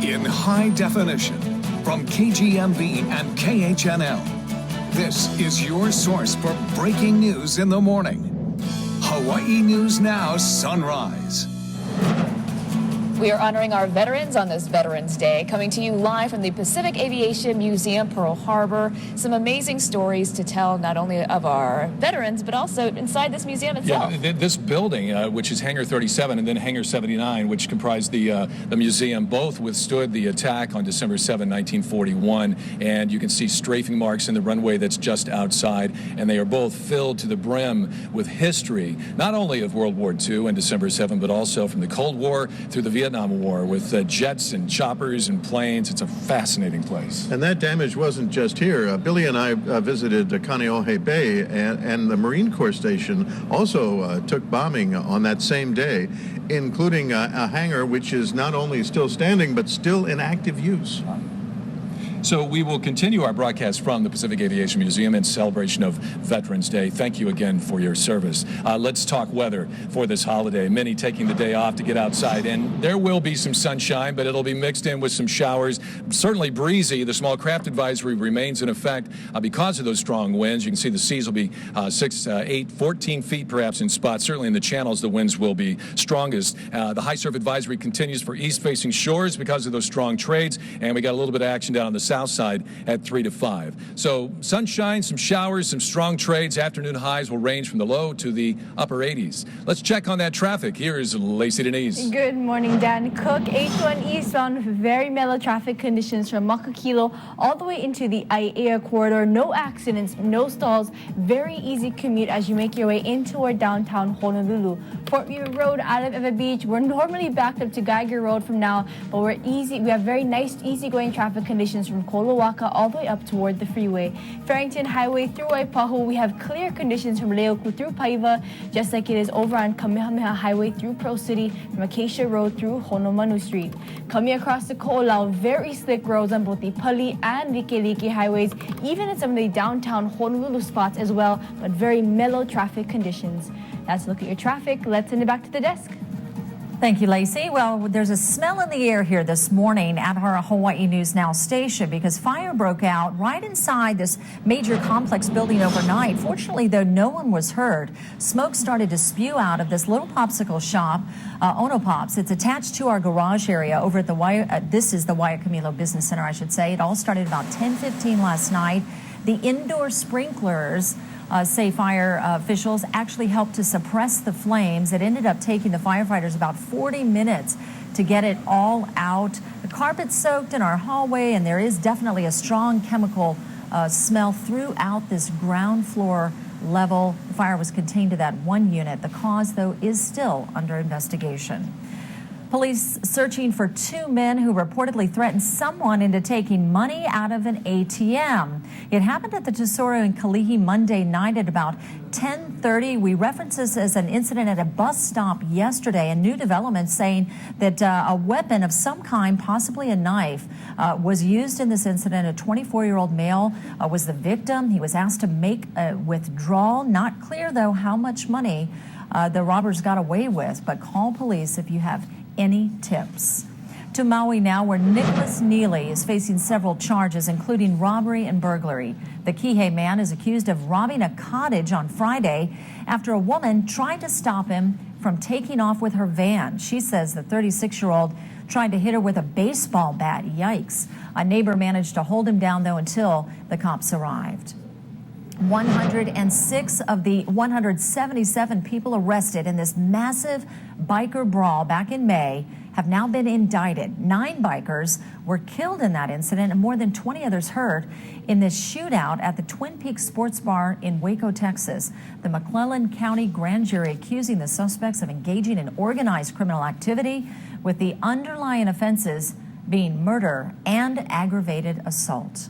in high definition from KGMB and KHNL. This is your source for breaking news in the morning. Hawaii News Now Sunrise. We are honoring our veterans on this Veterans Day, coming to you live from the Pacific Aviation Museum, Pearl Harbor. Some amazing stories to tell, not only of our veterans, but also inside this museum itself. Yeah, this building, which is Hangar 37 and then Hangar 79, which comprised the museum, both withstood the attack on December 7, 1941. And you can see strafing marks in the runway that's just outside. And they are both filled to the brim with history, not only of World War II and December 7, but also from the Cold War through the Vietnam War with jets and choppers and planes. It's a fascinating place. And that damage wasn't just here. Billy and I visited Kaneohe Bay, and the Marine Corps station also took bombing on that same day, including a hangar which is not only still standing, but still in active use. So we will continue our broadcast from the Pacific Aviation Museum in celebration of Veterans Day. Thank you again for your service. Let's talk weather for this holiday. Many taking the day off to get outside, and there will be some sunshine, but it'll be mixed in with some showers. Certainly breezy. The small craft advisory remains in effect because of those strong winds. You can see the seas will be 6, 8, 14 feet perhaps in spots. Certainly in the channels, the winds will be strongest. The high surf advisory continues for east-facing shores because of those strong trades, and we got a little bit of action down on the south side at 3 to 5. So sunshine, some showers, some strong trades. Afternoon highs will range from the low to the upper 80s. Let's check on that traffic. Here is Lacey Denise. Good morning, Dan. Cook 81 eastbound, very mellow traffic conditions from Makakilo all the way into the Aiea corridor. No accidents, no stalls. Very easy commute as you make your way into or downtown Honolulu. Fort View Road out of Eva Beach. We're normally backed up to Geiger Road from now, but we have very nice, easygoing traffic conditions from Kolowaka all the way up toward the freeway. Farrington Highway through Waipahu, we have clear conditions from Leoku through Paiva, just like it is over on Kamehameha Highway through Pro City, from Acacia Road through Honomanu Street. Coming across the Ko'olau, very slick roads on both the Pali and Likelike highways, even in some of the downtown Honolulu spots as well, but very mellow traffic conditions. That's a look at your traffic. Let's send it back to the desk. Thank you, Lacey. Well, there's a smell in the air here this morning at our Hawaii News Now station because fire broke out right inside this major complex building overnight. Fortunately, though, no one was hurt. Smoke started to spew out of this little popsicle shop, Ono Pops. It's attached to our garage area over at the this is the Waiakamilo Business Center, I should say. It all started about 10:15 last night. The indoor sprinklers say fire officials actually helped to suppress the flames. It ended up taking the firefighters about 40 minutes to get it all out. The carpet's soaked in our hallway, and there is definitely a strong chemical smell throughout this ground floor level. The fire was contained to that one unit. The cause, though, is still under investigation. Police searching for 2 men who reportedly threatened someone into taking money out of an ATM. It happened at the Tesoro in Kalihi Monday night at about 10:30. We reference this as an incident at a bus stop yesterday, and new developments saying that a weapon of some kind, possibly a knife, was used in this incident. A 24-year-old male was the victim. He was asked to make a withdrawal. Not clear, though, how much money the robbers got away with, but call police if you have any tips. To Maui now, where Nicholas Neely is facing several charges, including robbery and burglary. The Kihei man is accused of robbing a cottage on Friday after a woman tried to stop him from taking off with her van. She says the 36-year-old tried to hit her with a baseball bat. Yikes. A neighbor managed to hold him down, though, until the cops arrived. 106 of the 177 people arrested in this massive biker brawl back in May have now been indicted. 9 bikers were killed in that incident and more than 20 others hurt in this shootout at the Twin Peaks Sports Bar in Waco, Texas. The McClellan County grand jury accusing the suspects of engaging in organized criminal activity, with the underlying offenses being murder and aggravated assault.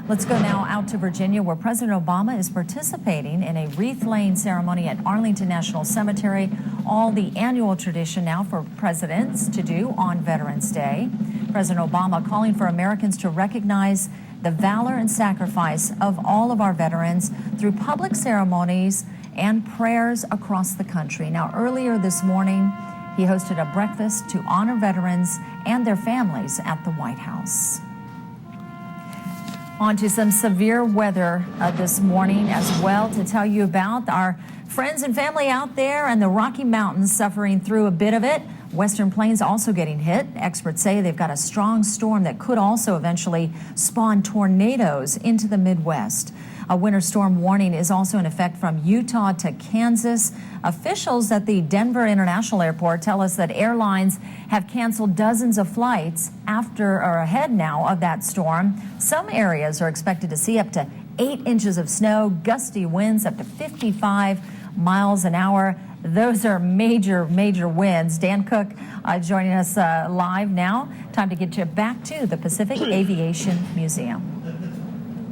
Let's go now out to Virginia, where President Obama is participating in a wreath-laying ceremony at Arlington National Cemetery, all the annual tradition now for presidents to do on Veterans Day. President Obama calling for Americans to recognize the valor and sacrifice of all of our veterans through public ceremonies and prayers across the country. Now, earlier this morning, He hosted a breakfast to honor veterans and their families at the White House. On to some severe weather this morning as well to tell you about. Our friends and family out there and the Rocky Mountains suffering through a bit of it. Western Plains also getting hit. Experts say they've got a strong storm that could also eventually spawn tornadoes into the Midwest. A winter storm warning is also in effect from Utah to Kansas. Officials at the Denver International Airport tell us that airlines have canceled dozens of flights after or ahead now of that storm. Some areas are expected to see up to 8 inches of snow, gusty winds up to 55 miles an hour. Those are major, major winds. Dan Cook joining us live now. Time to get you back to the Pacific Aviation Museum.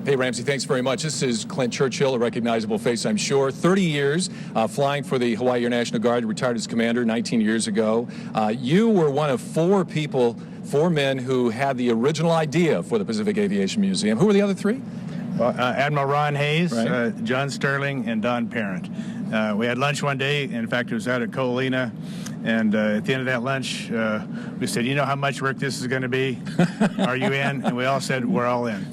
Hey, Ramsey, thanks very much. This is Clint Churchill, a recognizable face, I'm sure. 30 years flying for the Hawaii Air National Guard, retired as commander 19 years ago. You were one of 4 men who had the original idea for the Pacific Aviation Museum. Who were the other 3? Well, Admiral Ron Hayes, right. John Sterling, and Don Parent. We had lunch one day. In fact, it was out at Colina. And at the end of that lunch, we said, you know how much work this is going to be? Are you in? And we all said, we're all in.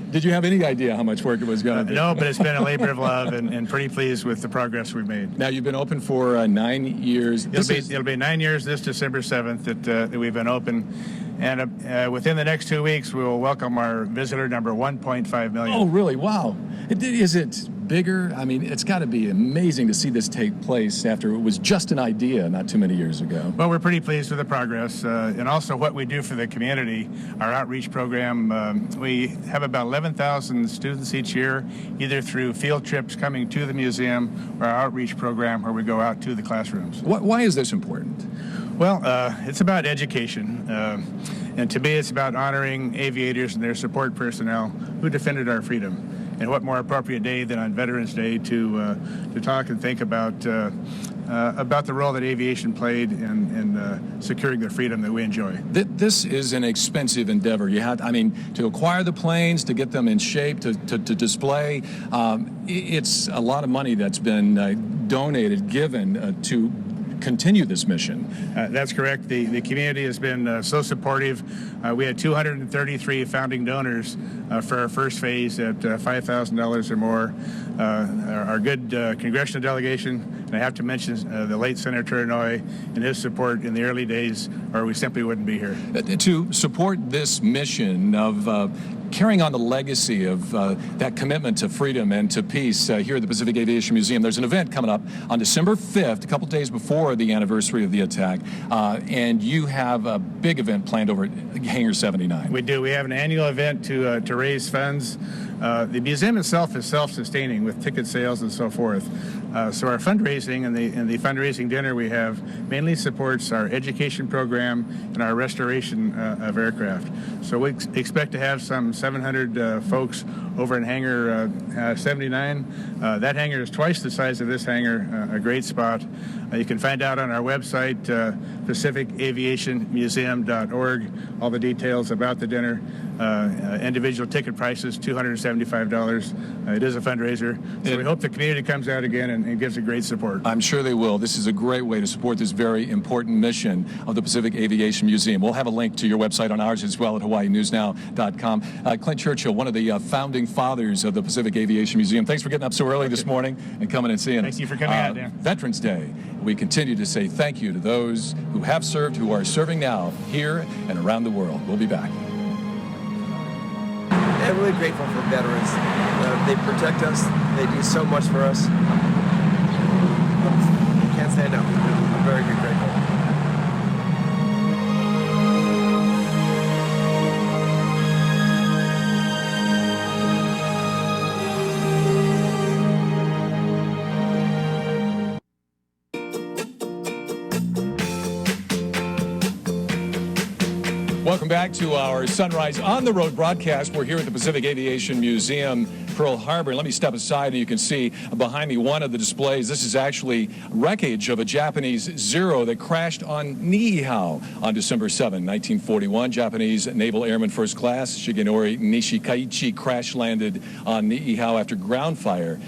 Did you have any idea how much work it was going to be? No, but it's been a labor of love and pretty pleased with the progress we've made. Now, you've been open for 9 years. It'll be 9 years this December 7th that we've been open. And within the next 2 weeks, we will welcome our visitor number 1.5 million. Oh, really? Wow. Is it bigger? I mean, it's got to be amazing to see this take place after it was just an idea not too many years ago. Well, we're pretty pleased with the progress and also what we do for the community. Our outreach program, we have about 11,000 students each year, either through field trips coming to the museum or our outreach program where we go out to the classrooms. Why is this important? Well, it's about education. And to me, it's about honoring aviators and their support personnel who defended our freedom. And what more appropriate day than on Veterans Day to talk and think about the role that aviation played in securing the freedom that we enjoy. This is an expensive endeavor. You have, to acquire the planes, to get them in shape, to display. It's a lot of money that's been donated, given to continue this mission. That's correct. The community has been so supportive. We had 233 founding donors for our first phase at $5,000 or more. Our good congressional delegation, and I have to mention the late Senator Inouye and his support in the early days, or we simply wouldn't be here. To support this mission of carrying on the legacy of that commitment to freedom and to peace here at the Pacific Aviation Museum, there's an event coming up on December 5th, a couple days before the anniversary of the attack, and you have a big event planned over at Hangar 79. We do. We have an annual event to raise funds. The museum itself is self-sustaining with ticket sales and so forth. So our fundraising and the fundraising dinner we have mainly supports our education program and our restoration of aircraft. So we expect to have some 700 folks over in Hangar 79. That hangar is twice the size of this hangar, a great spot. You can find out on our website, pacificaviationmuseum.org, all the details about the dinner. Individual ticket prices, $275. It is a fundraiser. So we hope the community comes out again and gives it great support. I'm sure they will. This is a great way to support this very important mission of the Pacific Aviation Museum. We'll have a link to your website on ours as well at hawaiinewsnow.com. Clint Churchill, one of the founding fathers of the Pacific Aviation Museum. Thanks for getting up so early this morning and coming and seeing us. Thank you for coming out, Dan. Veterans Day. We continue to say thank you to those who have served, who are serving now here and around the world. We'll be back. I'm really grateful for veterans. They protect us. They do so much for us. I can't say enough. I'm very grateful. Welcome back to our Sunrise on the Road broadcast. We're here at the Pacific Aviation Museum, Pearl Harbor. Let me step aside and you can see behind me one of the displays. This is actually wreckage of a Japanese Zero that crashed on Niihau on December 7, 1941. Japanese Naval Airman First Class Shigenori Nishikaichi crash landed on Niihau after ground fire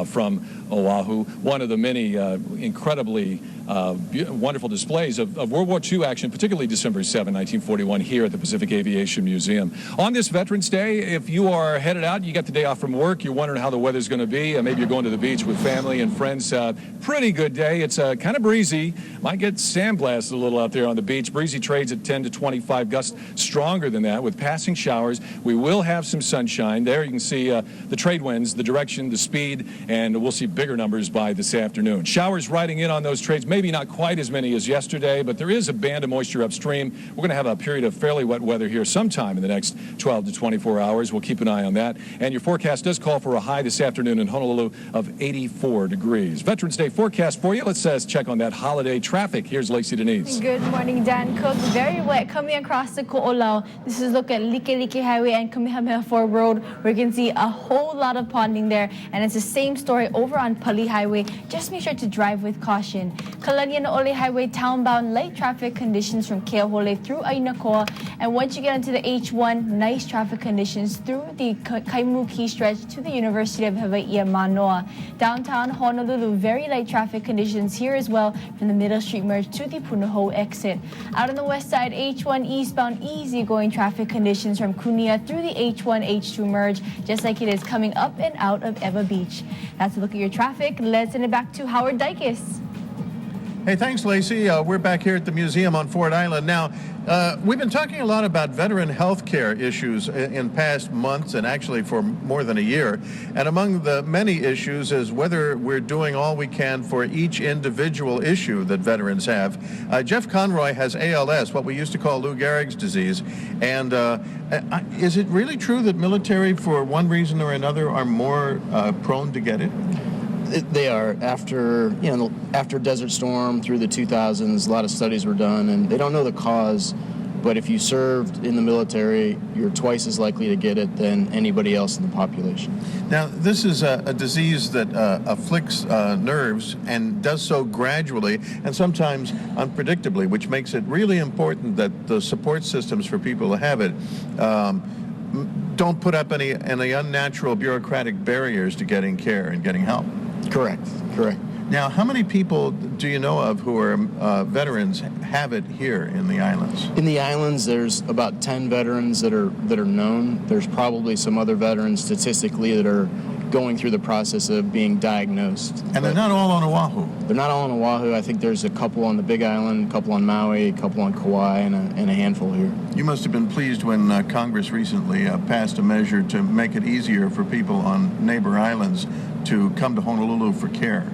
from Oahu. One of the many incredibly wonderful displays of World War II action, particularly December 7, 1941, here at the Pacific Aviation Museum. On this Veterans Day, if you are headed out, you got the day off from work, you're wondering how the weather's going to be, maybe you're going to the beach with family and friends, pretty good day. It's kind of breezy. Might get sandblasted a little out there on the beach. Breezy trades at 10 to 25 gusts, stronger than that with passing showers. We will have some sunshine. There you can see the trade winds, the direction, the speed, and we'll see bigger numbers by this afternoon. Showers riding in on those trades, maybe not quite as many as yesterday, but there is a band of moisture upstream. We're going to have a period of fairly wet weather here sometime in the next 12 to 24 hours. We'll keep an eye on that. And your forecast does call for a high this afternoon in Honolulu of 84 degrees. Veterans Day forecast for you. Let's check on that holiday traffic. Here's Lacey Denise. Good morning, Dan Cook. Very wet coming across the Ko'olau. This is look at Likelike Highway and Kamehameha 4 Road, where you can see a whole lot of ponding there. And it's the same story over on Pali Highway. Just make sure to drive with caution. Kalanianaole Highway, townbound, light traffic conditions from Keahole through Ainakoa. And once you get into the H1, nice traffic conditions through the Kaimuki stretch to the University of Hawaii Manoa. Downtown Honolulu, very light traffic conditions here as well from the Middle Street merge to the Punahou exit. Out on the west side, H1 eastbound, easygoing traffic conditions from Kunia through the H1, H2 merge, just like it is coming up and out of Ewa Beach. That's a look at your traffic. Let's send it back to Howard Dykes. Hey, thanks, Lacey. We're back here at the museum on Ford Island. Now, we've been talking a lot about veteran health care issues in past months and actually for more than a year. And among the many issues is whether we're doing all we can for each individual issue that veterans have. Jeff Conroy has ALS, what we used to call Lou Gehrig's disease. And is it really true that military, for one reason or another, are more prone to get it? They are. After Desert Storm through the 2000s, a lot of studies were done, and they don't know the cause, but if you served in the military, you're twice as likely to get it than anybody else in the population. Now, this is a disease that afflicts nerves and does so gradually and sometimes unpredictably, which makes it really important that the support systems for people who have it don't put up any unnatural bureaucratic barriers to getting care and getting help. Correct. Now, how many people do you know of who are veterans have it here in the islands? In the islands, there's about 10 veterans that are known. There's probably some other veterans statistically that are going through the process of being diagnosed. And they're not all on Oahu? They're not all on Oahu. I think there's a couple on the Big Island, a couple on Maui, a couple on Kauai, and a handful here. You must have been pleased when Congress recently passed a measure to make it easier for people on neighbor islands to come to Honolulu for care.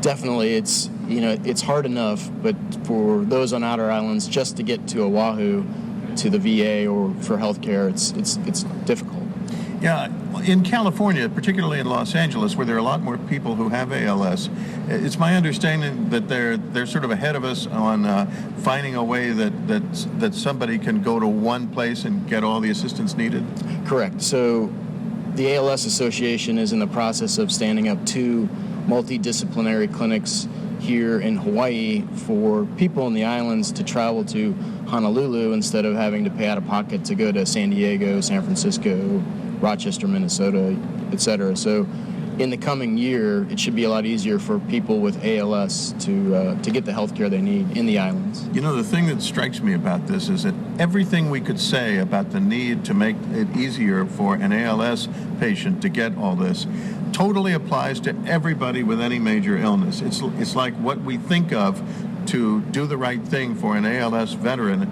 Definitely. It's hard enough, but for those on outer islands, just to get to Oahu, to the VA or for health care, it's difficult. Yeah, in California, particularly in Los Angeles, where there are a lot more people who have ALS, it's my understanding that they're sort of ahead of us on finding a way that somebody can go to one place and get all the assistance needed. Correct. So the ALS Association is in the process of standing up 2 multidisciplinary clinics here in Hawaii for people in the islands to travel to Honolulu instead of having to pay out of pocket to go to San Diego, San Francisco, Rochester, Minnesota, etc. So in the coming year, it should be a lot easier for people with ALS to get the health care they need in the islands. You know, the thing that strikes me about this is that everything we could say about the need to make it easier for an ALS patient to get all this totally applies to everybody with any major illness. It's like what we think of to do the right thing for an ALS veteran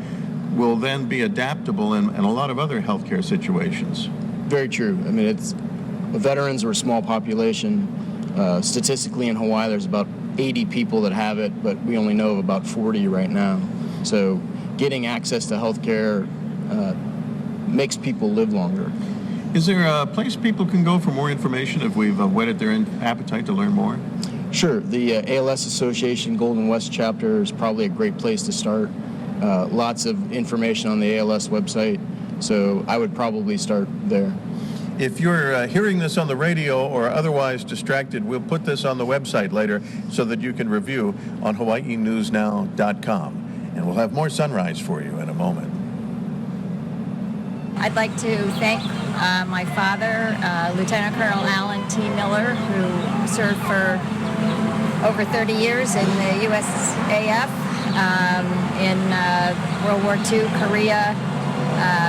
will then be adaptable in a lot of other healthcare situations. Very true. I mean, veterans are a small population. Statistically in Hawaii, there's about 80 people that have it, but we only know of about 40 right now. So getting access to health care makes people live longer. Is there a place people can go for more information if we've whetted their appetite to learn more? Sure. The ALS Association Golden West chapter is probably a great place to start. Lots of information on the ALS website, so I would probably start there. If you're hearing this on the radio or otherwise distracted, we'll put this on the website later so that you can review on HawaiiNewsNow.com. And we'll have more sunrise for you in a moment. I'd like to thank my father, Lieutenant Colonel Alan T. Miller, who served for over 30 years in the USAF, in World War II, Korea,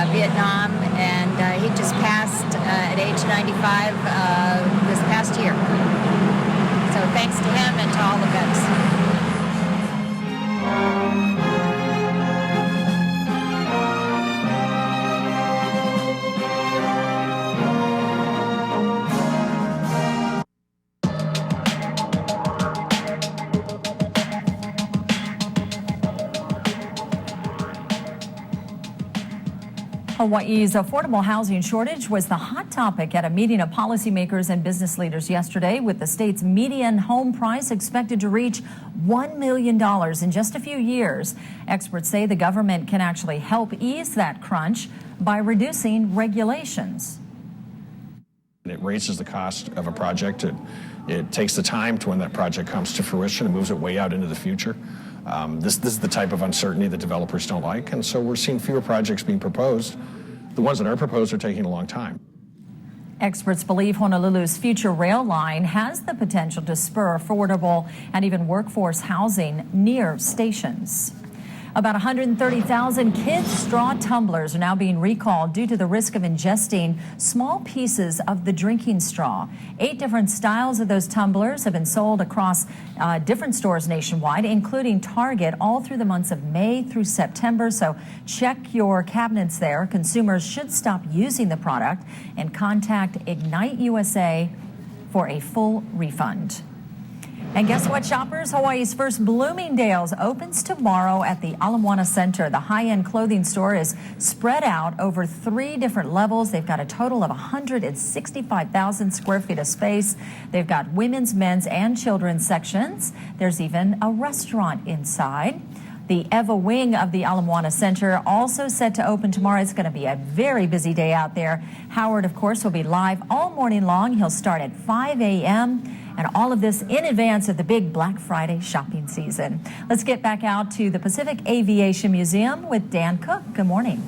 Vietnam, and he just passed at age 95 this past year. So thanks to him and to all the vets. Hawaii's affordable housing shortage was the hot topic at a meeting of policymakers and business leaders yesterday, with the state's median home price expected to reach $1 million in just a few years. Experts say the government can actually help ease that crunch by reducing regulations. It raises the cost of a project. It takes the time to when that project comes to fruition and moves it way out into the future. This is the type of uncertainty that developers don't like, and so we're seeing fewer projects being proposed. The ones that are proposed are taking a long time. Experts believe Honolulu's future rail line has the potential to spur affordable and even workforce housing near stations. About 130,000 kids' straw tumblers are now being recalled due to the risk of ingesting small pieces of the drinking straw. 8 different styles of those tumblers have been sold across different stores nationwide, including Target, all through the months of May through September. So check your cabinets there. Consumers should stop using the product and contact Ignite USA for a full refund. And guess what, shoppers? Hawaii's first Bloomingdale's opens tomorrow at the Ala Moana Center. The high-end clothing store is spread out over 3 different levels. They've got a total of 165,000 square feet of space. They've got women's, men's, and children's sections. There's even a restaurant inside. The Eva wing of the Ala Moana Center also set to open tomorrow. It's going to be a very busy day out there. Howard, of course, will be live all morning long. He'll start at 5 a.m. And all of this in advance of the big Black Friday shopping season. Let's get back out to the Pacific Aviation Museum with Dan Cook. Good morning.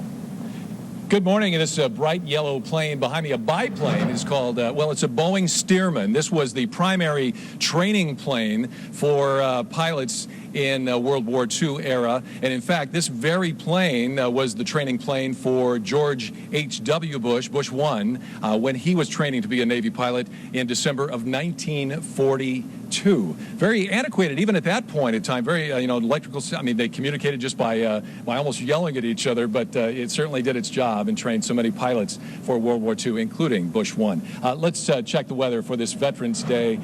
Good morning. This bright yellow plane behind me, a biplane, is called, it's a Boeing Stearman. This was the primary training plane for pilots in World War II era. And in fact, this very plane was the training plane for George H.W. Bush, Bush 1, when he was training to be a Navy pilot in December of 1942. Very antiquated, even at that point in time. Very, electrical. I mean, they communicated just by almost yelling at each other, but it certainly did its job and trained so many pilots for World War II, including Bush 1. Let's check the weather for this Veterans Day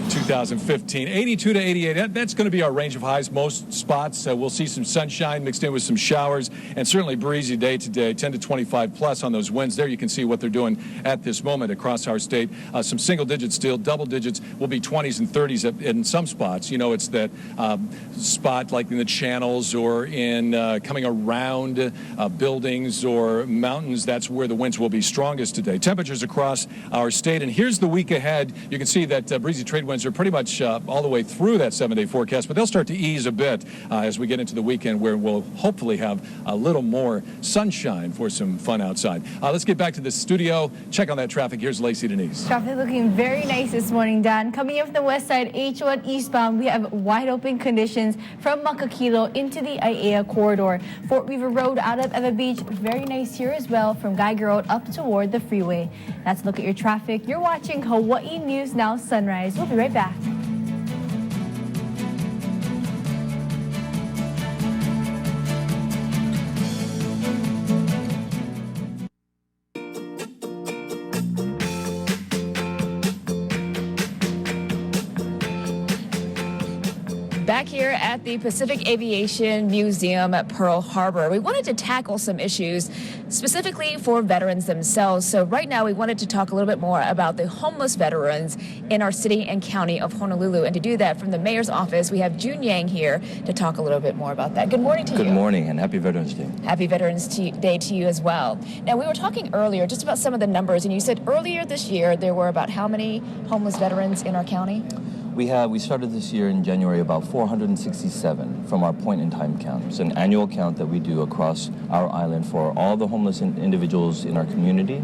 2015. 82 to 88. That's going to be our range of highs. Most spots we'll see some sunshine mixed in with some showers, and certainly breezy day today. 10 to 25 plus on those winds. There you can see what they're doing at this moment across our state. Some single digits still, double digits will be 20s and 30s in some spots. It's that spot like in the channels or in coming around buildings or mountains. That's where the winds will be strongest today. Temperatures across our state, and here's the week ahead. You can see that breezy trade winds are pretty much all the way through that 7-day forecast, but they'll start to ease a bit as we get into the weekend, where we'll hopefully have a little more sunshine for some fun outside. Let's get back to the studio. Check on that traffic. Here's Lacey Denise. Traffic looking very nice this morning, Dan. Coming in from the west side, H1 eastbound, we have wide open conditions from Makakilo into the Aiea corridor. Fort Weaver Road out of Eva Beach, very nice here as well from Geiger Road up toward the freeway. That's a look at your traffic. You're watching Hawaii News Now Sunrise. We'll be right back. Back here at the Pacific Aviation Museum at Pearl Harbor, we wanted to tackle some issues specifically for veterans themselves. So right now we wanted to talk a little bit more about the homeless veterans in our city and county of Honolulu. And to do that, from the mayor's office, we have June Yang here to talk a little bit more about that. Good morning to you. Good morning and happy Veterans Day. Happy Veterans Day to you as well. Now, we were talking earlier just about some of the numbers, and you said earlier this year there were about how many homeless veterans in our county? We started this year in January about 467 from our point-in-time count. It's an annual count that we do across our island for all the homeless individuals in our community.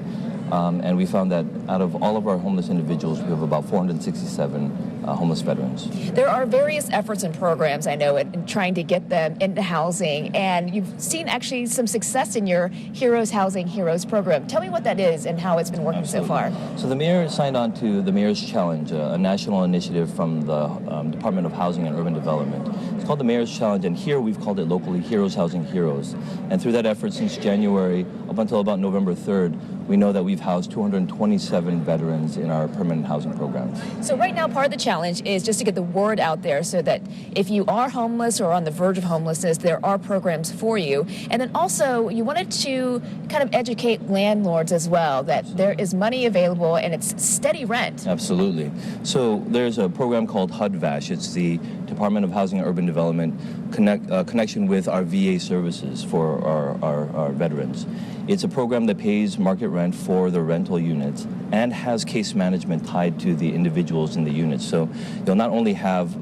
And we found that out of all of our homeless individuals, we have about 467 homeless veterans. There are various efforts and programs, I know, in trying to get them into housing, and you've seen actually some success in your Heroes Housing Heroes program. Tell me what that is and how it's been working so far. So the mayor signed on to the Mayor's Challenge, a national initiative from the Department of Housing and Urban Development. It's called the Mayor's Challenge, and here we've called it locally Heroes Housing Heroes. And through that effort since January up until about November 3rd, we know that we've housed 227 veterans in our permanent housing program. So right now, part of the challenge is just to get the word out there so that if you are homeless or on the verge of homelessness, there are programs for you. And then also, you wanted to kind of educate landlords as well, that there is money available and it's steady rent. Absolutely. So there's a program called HUD-VASH. It's the Department of Housing and Urban Development connection with our VA services for our veterans. It's a program that pays market rent for the rental units and has case management tied to the individuals in the units. So you'll not only have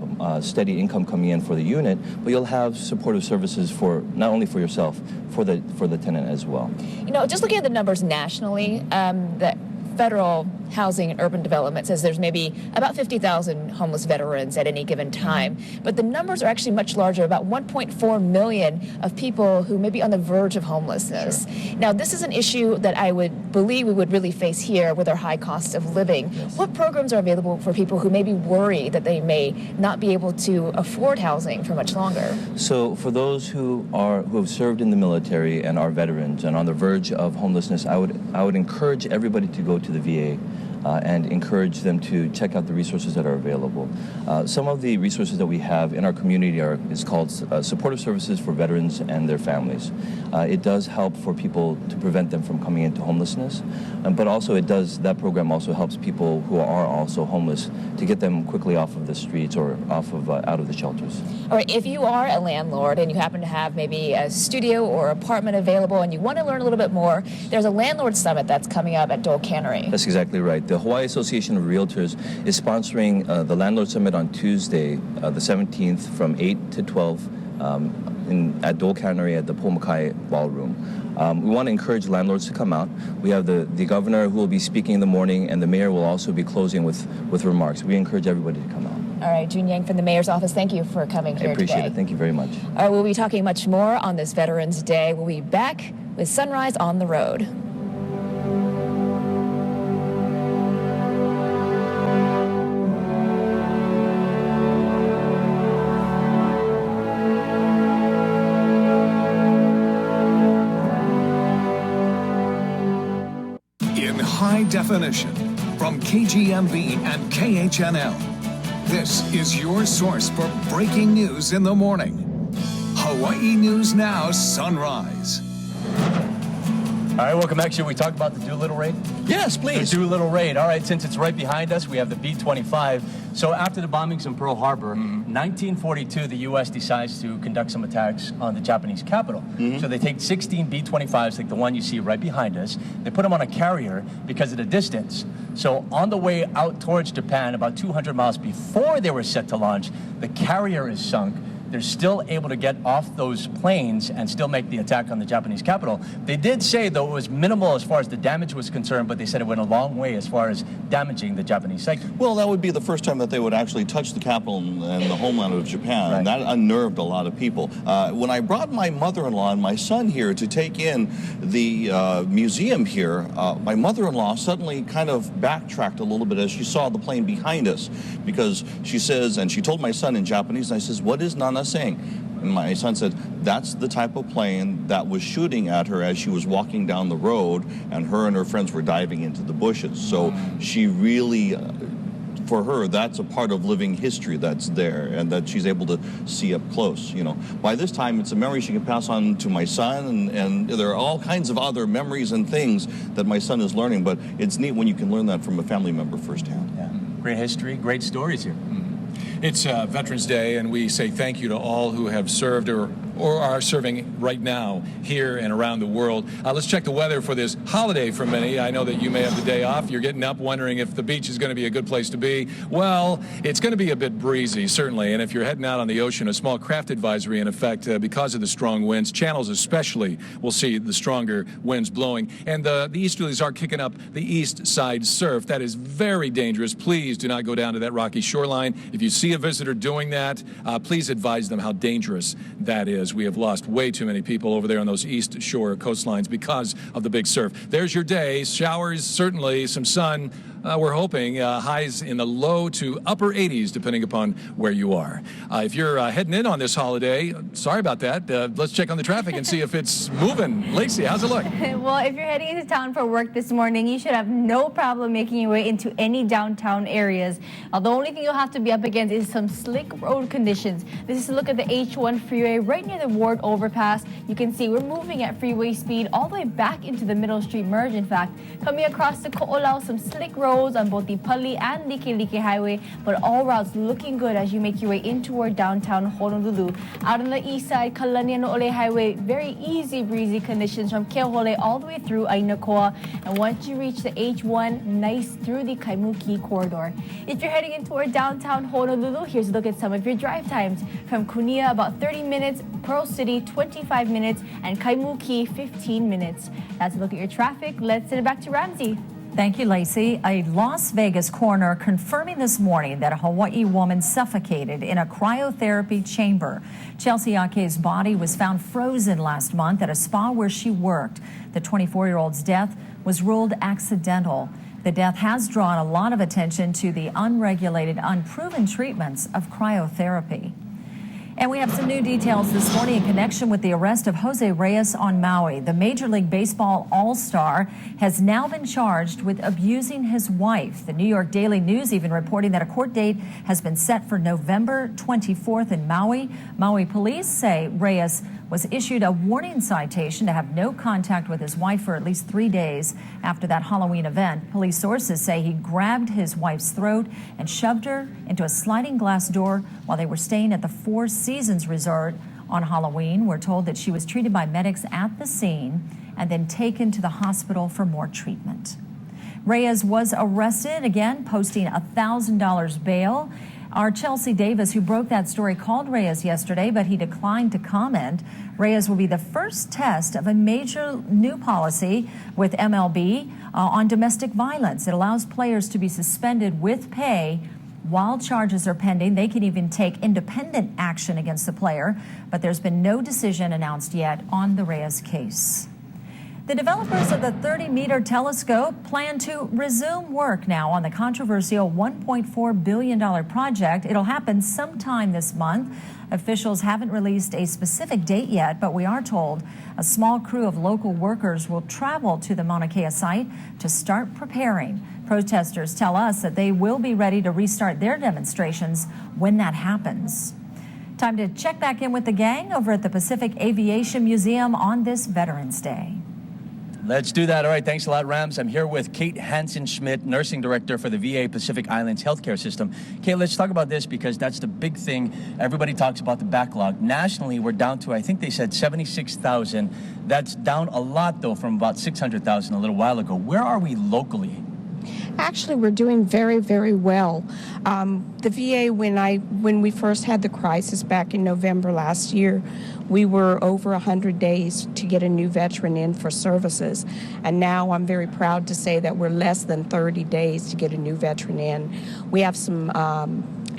steady income coming in for the unit, but you'll have supportive services for not only for yourself, for the tenant as well. You know, just looking at the numbers nationally, that Federal Housing and Urban Development says there's maybe about 50,000 homeless veterans at any given time. But the numbers are actually much larger, about 1.4 million of people who may be on the verge of homelessness. Sure. Now, this is an issue that I would believe we would really face here with our high cost of living. Yes. What programs are available for people who may be worried that they may not be able to afford housing for much longer? So for those who have served in the military and are veterans and on the verge of homelessness, I would encourage everybody to go to the VA and encourage them to check out the resources that are available. Some of the resources that we have in our community is called supportive services for veterans and their families. It does help for people to prevent them from coming into homelessness, but also that program also helps people who are also homeless to get them quickly off of the streets or out of the shelters. All right, if you are a landlord and you happen to have maybe a studio or apartment available and you want to learn a little bit more, there's a landlord summit that's coming up at Dole Cannery. That's exactly right. The Hawaii Association of Realtors is sponsoring the Landlord Summit on Tuesday, the 17th, from 8 to 12 at Dole Cannery at the Pomakai Ballroom. We want to encourage landlords to come out. We have the governor who will be speaking in the morning, and the mayor will also be closing with remarks. We encourage everybody to come out. All right, Jun Yang from the mayor's office, thank you for coming here today. I appreciate it. Thank you very much. All right, we'll be talking much more on this Veterans Day. We'll be back with Sunrise on the Road. High definition from KGMB and KHNL. This is your source for breaking news in the morning. Hawaii News Now Sunrise. All right, welcome back. Should we talk about the Doolittle raid? Yes, please. The Doolittle raid. All right, since it's right behind us, we have the B-25. So after the bombings in Pearl Harbor, 1942, the U.S. decides to conduct some attacks on the Japanese capital. So they take 16 B-25s, like the one you see right behind us. They put them on a carrier because of the distance. So on the way out towards Japan, about 200 miles before they were set to launch, the carrier is sunk. They're still able to get off those planes and still make the attack on the Japanese capital. They did say, though, it was minimal as far as the damage was concerned, but they said it went a long way as far as damaging the Japanese psyche. Well, that would be the first time that they would actually touch the capital and the homeland of Japan, right. And that unnerved a lot of people. When I brought my mother-in-law and my son here to take in the museum here, my mother-in-law suddenly kind of backtracked a little bit as she saw the plane behind us, because she says, and she told my son in Japanese, and I says, "What is Nana saying?" And my son said, "That's the type of plane that was shooting at her as she was walking down the road, and her friends were diving into the bushes." So she really, for her, that's a part of living history that's there and that she's able to see up close. You know, by this time, it's a memory she can pass on to my son, and there are all kinds of other memories and things that my son is learning. But it's neat when you can learn that from a family member firsthand. Yeah, great history, great stories here. It's Veterans Day, and we say thank you to all who have served or or are serving right now here and around the world. Let's check the weather for this holiday for many. I know that you may have the day off. You're getting up wondering if the beach is going to be a good place to be. Well, it's going to be a bit breezy, certainly. And if you're heading out on the ocean, a small craft advisory in effect because of the strong winds. Channels especially will see the stronger winds blowing. And the easterlies are kicking up the east side surf. That is very dangerous. Please do not go down to that rocky shoreline. If you see a visitor doing that, please advise them how dangerous that is. We have lost way too many people over there on those east shore coastlines because of the big surf. There's your day. Showers, certainly, some sun. We're hoping highs in the low to upper 80s, depending upon where you are. If you're heading in on this holiday, sorry about that. Let's check on the traffic and see if it's moving. Lacey, how's it look? Well, if you're heading into town for work this morning, you should have no problem making your way into any downtown areas. The only thing you'll have to be up against is some slick road conditions. This is a look at the H1 freeway right near the Ward overpass. You can see we're moving at freeway speed all the way back into the Middle Street merge, in fact. Coming across the Ko'olau, some slick roads on both the Pali and Likelike Highway, but all routes looking good as you make your way in toward downtown Honolulu. Out on the east side, Kalaniano'ole Highway, very easy breezy conditions from Keohole all the way through Ainakoa. And once you reach the H1, nice through the Kaimuki corridor. If you're heading in toward downtown Honolulu, here's a look at some of your drive times. From Kunia, about 30 minutes, Pearl City, 25 minutes, and Kaimuki, 15 minutes. That's a look at your traffic. Let's send it back to Ramsey. Thank you, Lacey. A Las Vegas coroner confirming this morning that a Hawaii woman suffocated in a cryotherapy chamber. Chelsea Ake's body was found frozen last month at a spa where she worked. The 24-year-old's death was ruled accidental. The death has drawn a lot of attention to the unregulated, unproven treatments of cryotherapy. And we have some new details this morning in connection with the arrest of Jose Reyes on Maui. The Major League Baseball All-Star has now been charged with abusing his wife. The New York Daily News even reporting that a court date has been set for November 24th in Maui. Maui police say Reyes was issued a warning citation to have no contact with his wife for at least 3 days after that Halloween event. Police sources say he grabbed his wife's throat and shoved her into a sliding glass door while they were staying at the Four Seasons Resort on Halloween. We're told that she was treated by medics at the scene and then taken to the hospital for more treatment. Reyes was arrested, again, posting $1,000 bail. Our Chelsea Davis, who broke that story, called Reyes yesterday, but he declined to comment. Reyes will be the first test of a major new policy with MLB on domestic violence. It allows players to be suspended with pay while charges are pending. They can even take independent action against the player, but there's been no decision announced yet on the Reyes case. The developers of the 30-meter telescope plan to resume work now on the controversial $1.4 billion project. It'll happen sometime this month. Officials haven't released a specific date yet, but we are told a small crew of local workers will travel to the Mauna Kea site to start preparing. Protesters tell us that they will be ready to restart their demonstrations when that happens. Time to check back in with the gang over at the Pacific Aviation Museum on this Veterans Day. Let's do that. All right, thanks a lot, Rams. I'm here with Kate Hansen-Schmidt, Nursing Director for the VA Pacific Islands Healthcare System. Kate, let's talk about this because that's the big thing. Everybody talks about the backlog. Nationally, we're down to, I think they said 76,000. That's down a lot, though, from about 600,000 a little while ago. Where are we locally? Actually, we're doing very, very well. The VA, when we first had the crisis back in November last year, we were over 100 days to get a new veteran in for services. And now I'm very proud to say that we're less than 30 days to get a new veteran in. We have some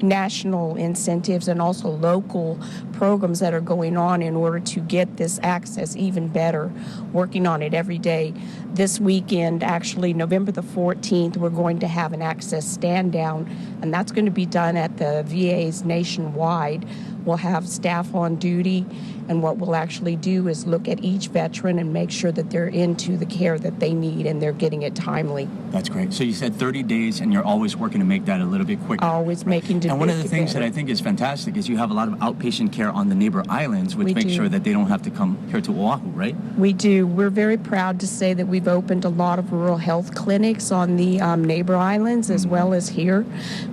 national incentives and also local programs that are going on in order to get this access even better, working on it every day. This weekend, actually, November the 14th, we're going to have an access stand down, and that's going to be done at the VA's nationwide. We'll have staff on duty, and what we'll actually do is look at each veteran and make sure that they're into the care that they need and they're getting it timely. That's great. So you said 30 days, and you're always working to make that a little bit quicker. Always making it. And one of the things that I think is fantastic is you have a lot of outpatient care on the neighbor islands, which makes sure that they don't have to come here to Oahu, right? We do. We're very proud to say that we've opened a lot of rural health clinics on the neighbor islands as well as here.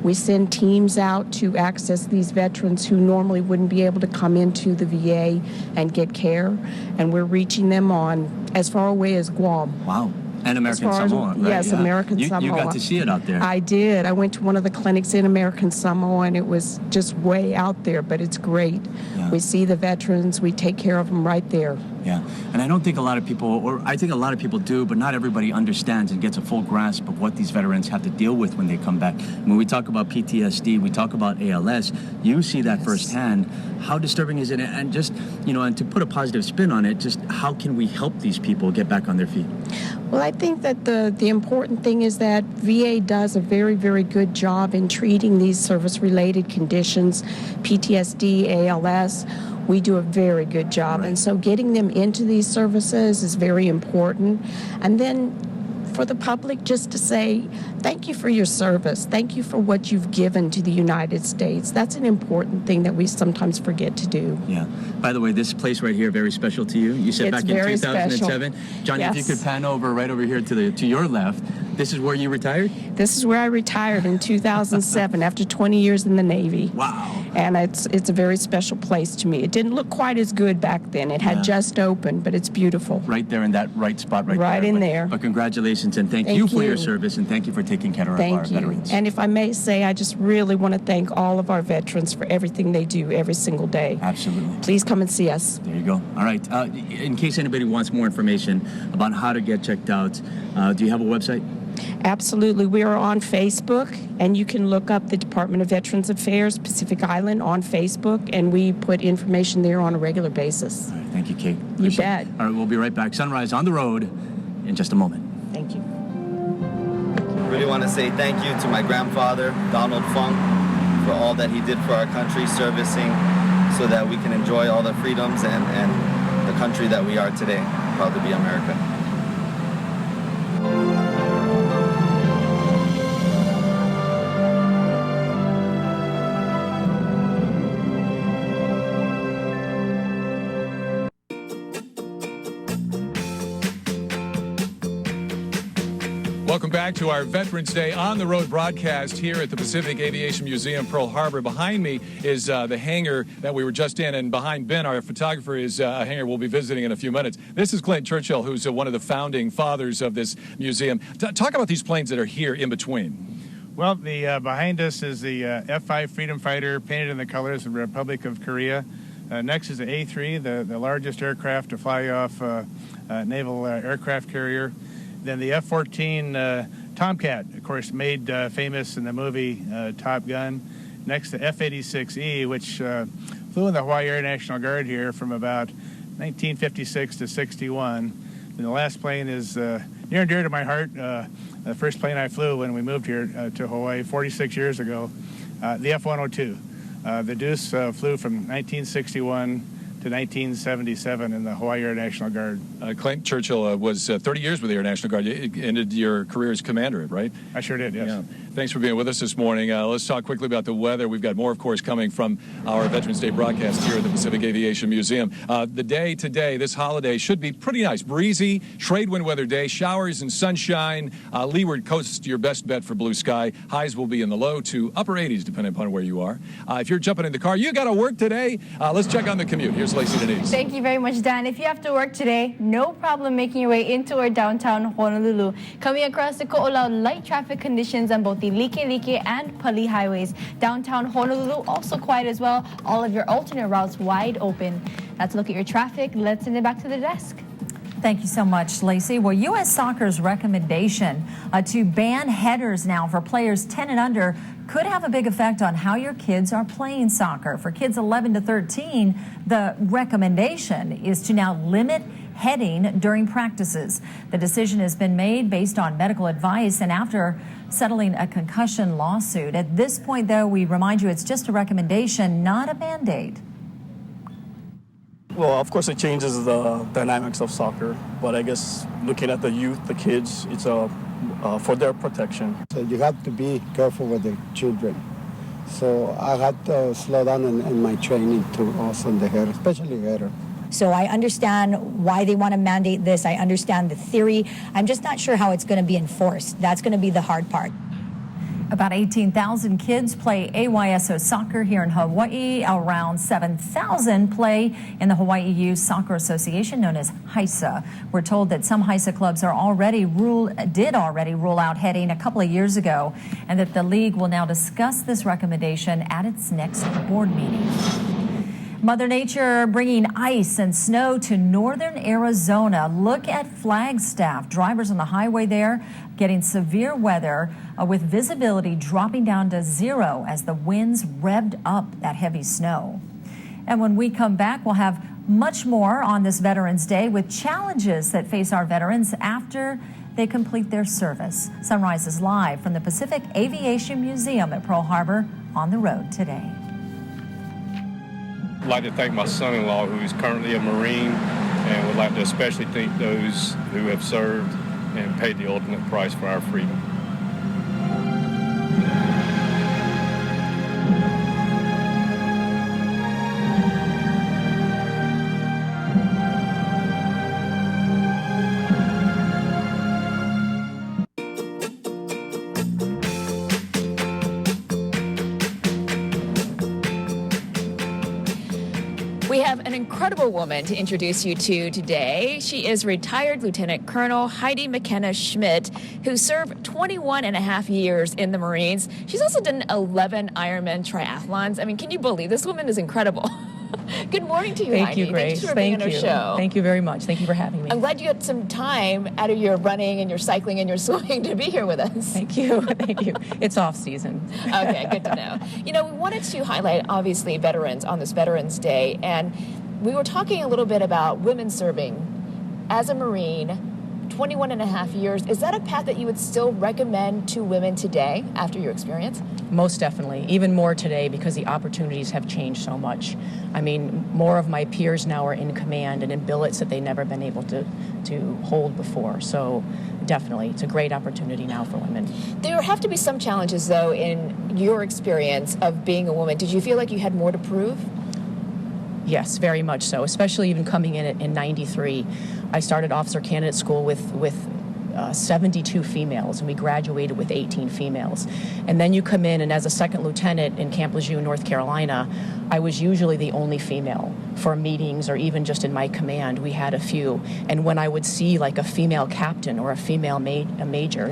We send teams out to access these veterans who normally wouldn't be able to come into the VA and get care, and we're reaching them on as far away as Guam. Wow. And American Samoa, right? Yes, Yeah. American Samoa. You got to see it out there. I did. I went to one of the clinics in American Samoa, and it was just way out there, but it's great. Yeah. We see the veterans. We take care of them right there. Yeah, and I don't think a lot of people, or I think a lot of people do, but not everybody understands and gets a full grasp of what these veterans have to deal with when they come back. When we talk about PTSD, we talk about ALS, you see that firsthand. How disturbing is it? And just, and to put a positive spin on it, just how can we help these people get back on their feet? Well, I think that the important thing is that VA does a very, very good job in treating these service-related conditions, PTSD, ALS. We do a very good job. And so getting them into these services is very important. And then for the public just to say, thank you for your service. Thank you for what you've given to the United States. That's an important thing that we sometimes forget to do. Yeah. By the way, this place right here, very special to you. You said It's back in very 2007. special. Johnny, Yes. if you could pan over right over here to your left, this is where you retired? This is where I retired in 2007 after 20 years in the Navy. Wow. And it's a very special place to me. It didn't look quite as good back then. It had just opened, but it's beautiful. Right there in that right spot right there. Right in But- there. But congratulations and thank Thank you for your you. service and thank you for taking care of our Thank you. veterans. And if I may say, I just really want to thank all of our veterans for everything they do every single day. Absolutely. Please come and see us. There you go. All right. In case anybody wants more information about how to get checked out, do you have a website? Absolutely. We are on Facebook, and you can look up the Department of Veterans Affairs, Pacific Island, on Facebook, and we put information there on a regular basis. All right. Thank you, Kate. You Appreciate bet. it. All right. We'll be right back. Sunrise on the road in just a moment. Thank you. Really want to say thank you to my grandfather, Donald Funk, for all that he did for our country, servicing so that we can enjoy all the freedoms and the country that we are today. Proud to be American. Welcome back to our Veterans Day on the road broadcast here at the Pacific Aviation Museum, Pearl Harbor. Behind me is the hangar that we were just in, and behind Ben, our photographer, is a hangar we'll be visiting in a few minutes. This is Clayton Churchill, who's one of the founding fathers of this museum. Talk about these planes that are here in between. Well, the behind us is the F-5 Freedom Fighter, painted in the colors of the Republic of Korea. Next is the A-3, the largest aircraft to fly off naval aircraft carrier. Then the F-14 Tomcat, of course, made famous in the movie Top Gun. Next, the F-86E, which flew in the Hawaii Air National Guard here from about 1956 to 61. And the last plane is near and dear to my heart. The first plane I flew when we moved here to Hawaii 46 years ago, the F-102. The Deuce flew from 1961 to 1977 in the Hawaii Air National Guard. Clayton Churchill was 30 years with the Air National Guard. You ended your career as commander, right? I sure did, yes. Yeah. Thanks for being with us this morning. Let's talk quickly about the weather. We've got more, of course, coming from our Veterans Day broadcast here at the Pacific Aviation Museum. The day today, this holiday, should be pretty nice. Breezy, trade wind weather day, showers and sunshine. Leeward coast, your best bet for blue sky. Highs will be in the low to upper 80s, depending upon where you are. If you're jumping in the car, you got to work today. Let's check on the commute. Here's Lacey Denise. Thank you very much, Dan. If you have to work today, no problem making your way into or downtown Honolulu. Coming across the Ko'olau, light traffic conditions on both the Likelike and Pali highways. Downtown Honolulu also quiet as well. All of your alternate routes wide open. That's a look at your traffic. Let's send it back to the desk. Thank you so much, Lacey. Well, U.S. Soccer's recommendation to ban headers now for players 10 and under could have a big effect on how your kids are playing soccer. For kids 11 to 13, the recommendation is to now limit heading during practices. The decision has been made based on medical advice and after settling a concussion lawsuit. At this point, though, we remind you it's just a recommendation, not a mandate. Well, of course, it changes the dynamics of soccer, but I guess looking at the youth, the kids, it's for their protection. So you have to be careful with the children. So I had to slow down in my training to also the header, especially header. So I understand why they want to mandate this. I understand the theory. I'm just not sure how it's going to be enforced. That's going to be the hard part. About 18,000 kids play AYSO soccer here in Hawaii. Around 7,000 play in the Hawaii Youth Soccer Association, known as HISA. We're told that some HISA clubs did already rule out heading a couple of years ago, and that the league will now discuss this recommendation at its next board meeting. Mother Nature bringing ice and snow to northern Arizona. Look at Flagstaff. Drivers on the highway there getting severe weather with visibility dropping down to zero as the winds revved up that heavy snow. And when we come back, we'll have much more on this Veterans Day with challenges that face our veterans after they complete their service. Sunrise is live from the Pacific Aviation Museum at Pearl Harbor on the road today. I'd like to thank my son-in-law, who is currently a Marine, and would like to especially thank those who have served and paid the ultimate price for our freedom. We have an incredible woman to introduce you to today. She is retired Lieutenant Colonel Heidi McKenna Schmidt, who served 21 and a half years in the Marines. She's also done 11 Ironman triathlons. I mean, can you believe this woman is incredible? Good morning to you, Thank Heidi. you, Grace. Thanks for being on our show. Thank you very much. Thank you for having me. I'm glad you had some time out of your running and your cycling and your swimming to be here with us. Thank you. Thank you. It's off season. Okay, good to know. You know, we wanted to highlight, obviously, veterans on this Veterans Day, and we were talking a little bit about women serving as a Marine, 21 and a half years. Is that a path that you would still recommend to women today after your experience? Most definitely. Even more today because the opportunities have changed so much. I mean, more of my peers now are in command and in billets that they've never been able to hold before. So definitely, it's a great opportunity now for women. There have to be some challenges, though, in your experience of being a woman. Did you feel like you had more to prove? Yes, very much so, especially even coming in 93. I started officer candidate school with 72 females, and we graduated with 18 females. And then you come in, and as a second lieutenant in Camp Lejeune, North Carolina, I was usually the only female for meetings or even just in my command. We had a few. And when I would see like a female captain or a female major,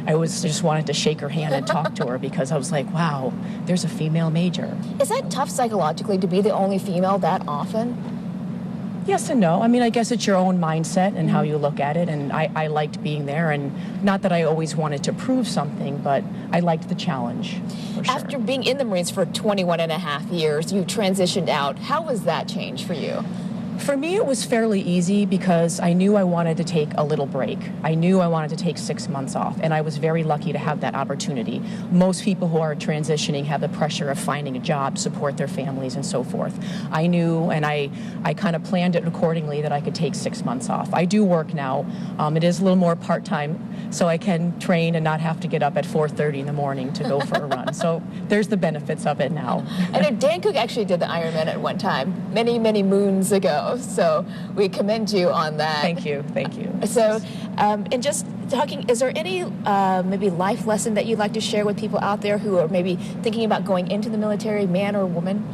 I just wanted to shake her hand and talk to her because I was like, wow, there's a female major. Is that tough psychologically to be the only female that often? Yes and no. I mean, I guess it's your own mindset and how you look at it, and I liked being there, and not that I always wanted to prove something, but I liked the challenge. For sure. After being in the Marines for 21 and a half years, you transitioned out. How was that change for you? For me, it was fairly easy because I knew I wanted to take a little break. I knew I wanted to take 6 months off, and I was very lucky to have that opportunity. Most people who are transitioning have the pressure of finding a job, support their families, and so forth. I knew, and I kind of planned it accordingly that I could take 6 months off. I do work now. It is a little more part-time, so I can train and not have to get up at 4:30 in the morning to go for a run. So there's the benefits of it now. I know Dan Cook actually did the Ironman at one time, many, many moons ago. So we commend you on that. Thank you. Thank you. So, and just talking, is there any maybe life lesson that you'd like to share with people out there who are maybe thinking about going into the military, man or woman?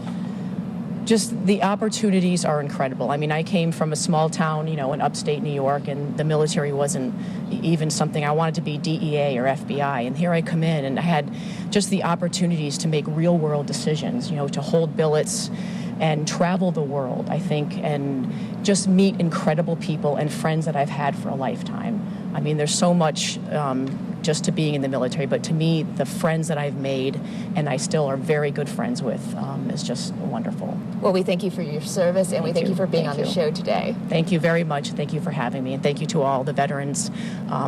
Just the opportunities are incredible. I mean, I came from a small town, in upstate New York, and the military wasn't even something. I wanted to be DEA or FBI, and here I come in, and I had just the opportunities to make real-world decisions, to hold billets and travel the world, I think, and just meet incredible people and friends that I've had for a lifetime. I mean, there's so much just to being in the military, but to me, the friends that I've made and I still are very good friends with is just wonderful. Well, we thank you for your service, and we thank you for being on the show today. Thank you very much. Thank you for having me, and thank you to all the veterans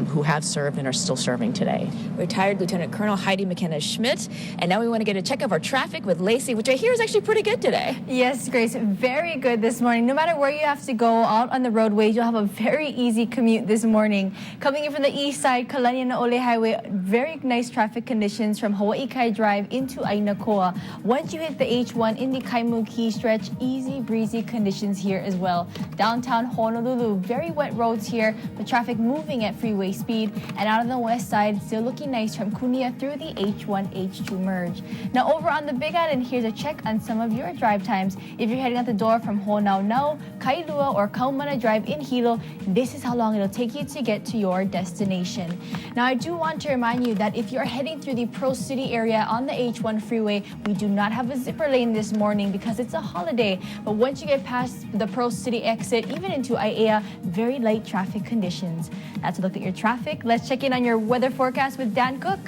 who have served and are still serving today. Retired Lieutenant Colonel Heidi McKenna Schmidt, and now we want to get a check of our traffic with Lacey, which I hear is actually pretty good today. Yes, Grace, very good this morning. No matter where you have to go out on the roadways, you'll have a very easy commute this morning. Coming in from the east side, Kalanian na Ole Highway, very nice traffic conditions from Hawaii Kai Drive into Ainakoa. Once you hit the H1 in the Kaimuki stretch, easy breezy conditions here as well. Downtown Honolulu, very wet roads here, but traffic moving at freeway speed. And out on the west side, still looking nice from Kunia through the H1-H2 merge. Now over on the Big Island, here's a check on some of your drive times. If you're heading out the door from Honaunau, Kailua, or Kaumana Drive in Hilo, this is how long it'll take you to get to your destination. Now I do want to remind you that if you're heading through the Pearl City area on the H1 freeway, we do not have a zipper lane this morning because it's a holiday. But once you get past the Pearl City exit, even into Aiea, very light traffic conditions. That's a look at your traffic. Let's check in on your weather forecast with Dan Cook.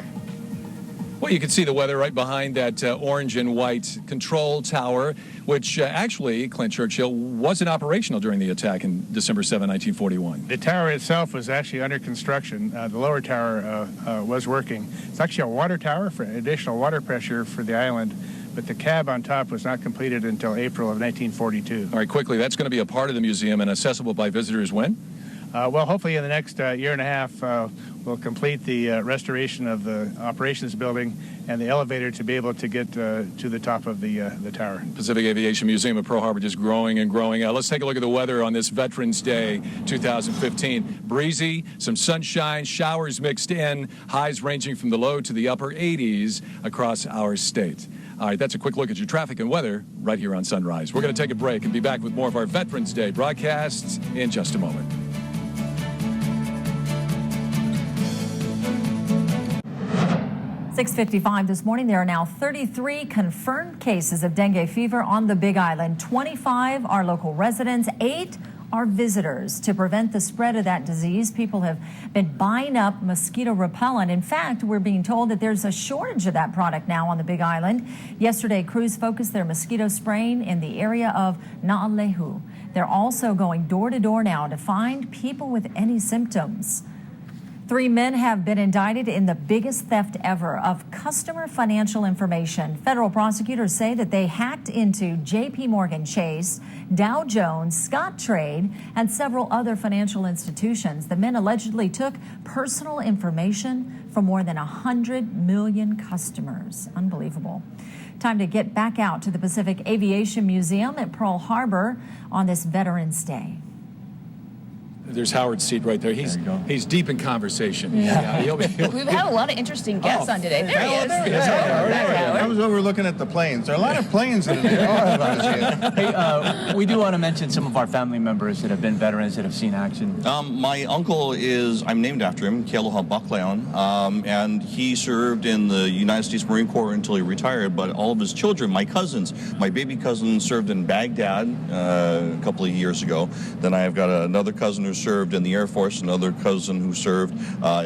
Well, you can see the weather right behind that orange and white control tower, which actually, Clint Churchill, wasn't operational during the attack in December 7, 1941. The tower itself was actually under construction. The lower tower was working. It's actually a water tower for additional water pressure for the island, but the cab on top was not completed until April of 1942. All right, quickly, that's going to be a part of the museum and accessible by visitors when? Well, hopefully in the next year and a half, we'll complete the restoration of the operations building and the elevator to be able to get to the top of the tower. Pacific Aviation Museum of Pearl Harbor just growing and growing. Let's take a look at the weather on this Veterans Day 2015. Breezy, some sunshine, showers mixed in, highs ranging from the low to the upper 80s across our state. All right, that's a quick look at your traffic and weather right here on Sunrise. We're going to take a break and be back with more of our Veterans Day broadcasts in just a moment. 6:55 this morning, there are now 33 confirmed cases of dengue fever on the Big Island. 25 are local residents, 8 are visitors. To prevent the spread of that disease, people have been buying up mosquito repellent. In fact, we're being told that there's a shortage of that product now on the Big Island. Yesterday, crews focused their mosquito spraying in the area of Naalehu. They're also going door to door now to find people with any symptoms. 3 men have been indicted in the biggest theft ever of customer financial information. Federal prosecutors say that they hacked into J.P. Morgan Chase, Dow Jones, Scottrade, and several other financial institutions. The men allegedly took personal information from more than 100 million customers. Unbelievable. Time to get back out to the Pacific Aviation Museum at Pearl Harbor on this Veterans Day. There's Howard's seat right there. He's deep in conversation. Yeah. We've had a lot of interesting guests on today. There he is. There he is. I was over looking at the planes. There are a lot of planes in the neighborhood. Hey, we do want to mention some of our family members that have been veterans that have seen action. My uncle I'm named after him, Kealoha Bakleon, and he served in the United States Marine Corps until he retired, but all of his children, my cousins, my baby cousin served in Baghdad a couple of years ago. Then I have got another cousin who served in the Air Force, another cousin who served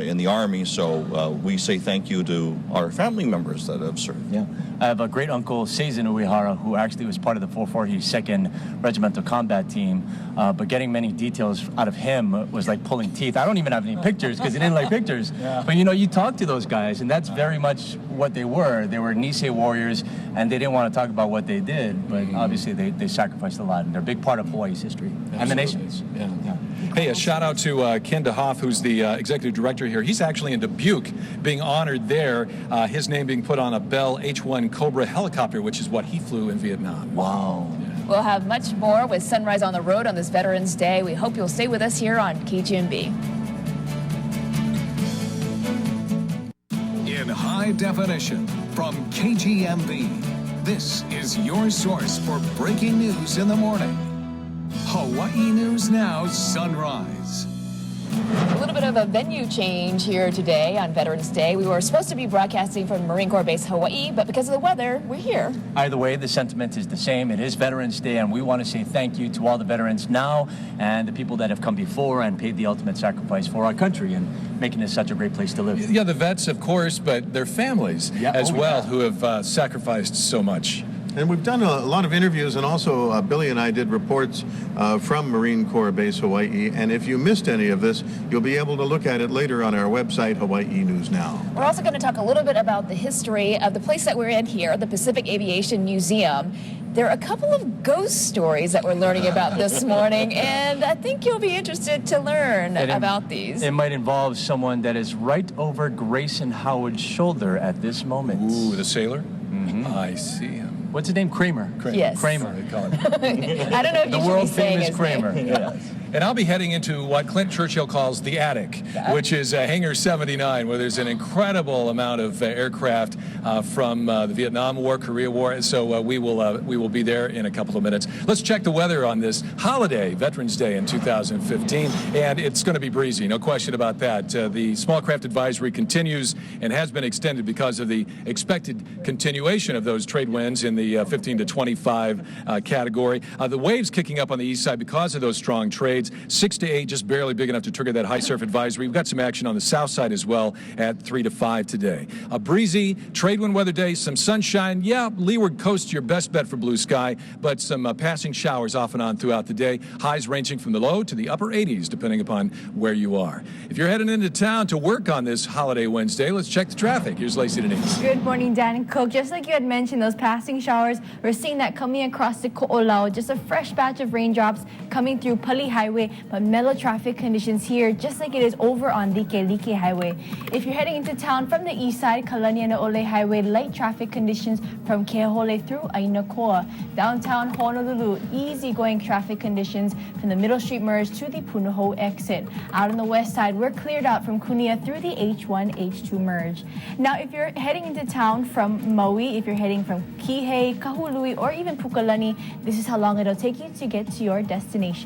in the Army. So we say thank you to our family members that have served. Yeah, I have a great uncle, Seizun Uehara, who actually was part of the 442nd Regimental Combat Team. But getting many details out of him was like pulling teeth. I don't even have any pictures because he didn't like pictures. Yeah. But you talk to those guys, and that's very much what they were. They were Nisei warriors, and they didn't want to talk about what they did. But obviously, they sacrificed a lot, and they're a big part of Hawaii's history. Absolutely. And the nation's. Yeah. Hey, a shout out to Ken DeHoff, who's the executive director here. He's actually in Dubuque being honored there, his name being put on a Bell H-1 Cobra helicopter, which is what he flew in Vietnam. Wow. Yeah. We'll have much more with Sunrise on the Road on this Veterans Day. We hope you'll stay with us here on KGMB. In high definition from KGMB, this is your source for breaking news in the morning. Hawaii News Now Sunrise. A little bit of a venue change here today on Veterans Day. We were supposed to be broadcasting from Marine Corps Base Hawaii, but because of the weather, we're here. Either way, the sentiment is the same. It is Veterans Day, and we want to say thank you to all the veterans now and the people that have come before and paid the ultimate sacrifice for our country and making this such a great place to live. Yeah, the vets, of course, but their families as well, who have sacrificed so much. And we've done a lot of interviews, and also Billy and I did reports from Marine Corps Base Hawaii. And if you missed any of this, you'll be able to look at it later on our website, Hawaii News Now. We're also going to talk a little bit about the history of the place that we're in here, the Pacific Aviation Museum. There are a couple of ghost stories that we're learning about this morning, and I think you'll be interested to learn about these. It might involve someone that is right over Grayson Howard's shoulder at this moment. Ooh, the sailor? Mm-hmm. I see him. What's his name? Kramer. Yes. Kramer. They call him. I don't know if The you should world be saying famous his Kramer. name. Yes. And I'll be heading into what Clint Churchill calls the attic, which is Hangar 79, where there's an incredible amount of aircraft from the Vietnam War, Korea War. So we will be there in a couple of minutes. Let's check the weather on this holiday, Veterans Day in 2015, and it's going to be breezy, no question about that. The small craft advisory continues and has been extended because of the expected continuation of those trade winds in the 15 to 25 category. The waves kicking up on the east side because of those strong trades. 6 to 8, just barely big enough to trigger that high surf advisory. We've got some action on the south side as well at 3 to 5 today. A breezy trade wind weather day, some sunshine. Yeah, leeward coast, your best bet for blue sky, but some passing showers off and on throughout the day. Highs ranging from the low to the upper 80s, depending upon where you are. If you're heading into town to work on this holiday Wednesday, let's check the traffic. Here's Lacey Denise. Good morning, Dan and Cook. Just like you had mentioned, those passing showers, we're seeing that coming across the Ko'olau. Just a fresh batch of raindrops coming through Pali Highway, but mellow traffic conditions here, just like it is over on Like Highway. If you're heading into town from the east side, Kalania na Ole Highway, light traffic conditions from Kehole through Ainakoa. Downtown Honolulu, easy-going traffic conditions from the Middle Street merge to the Punahou exit. Out on the west side, we're cleared out from Kunia through the H1, H2 merge. Now, if you're heading into town from Maui, if you're heading from Kihei, Kahului, or even Pukalani, this is how long it'll take you to get to your destination.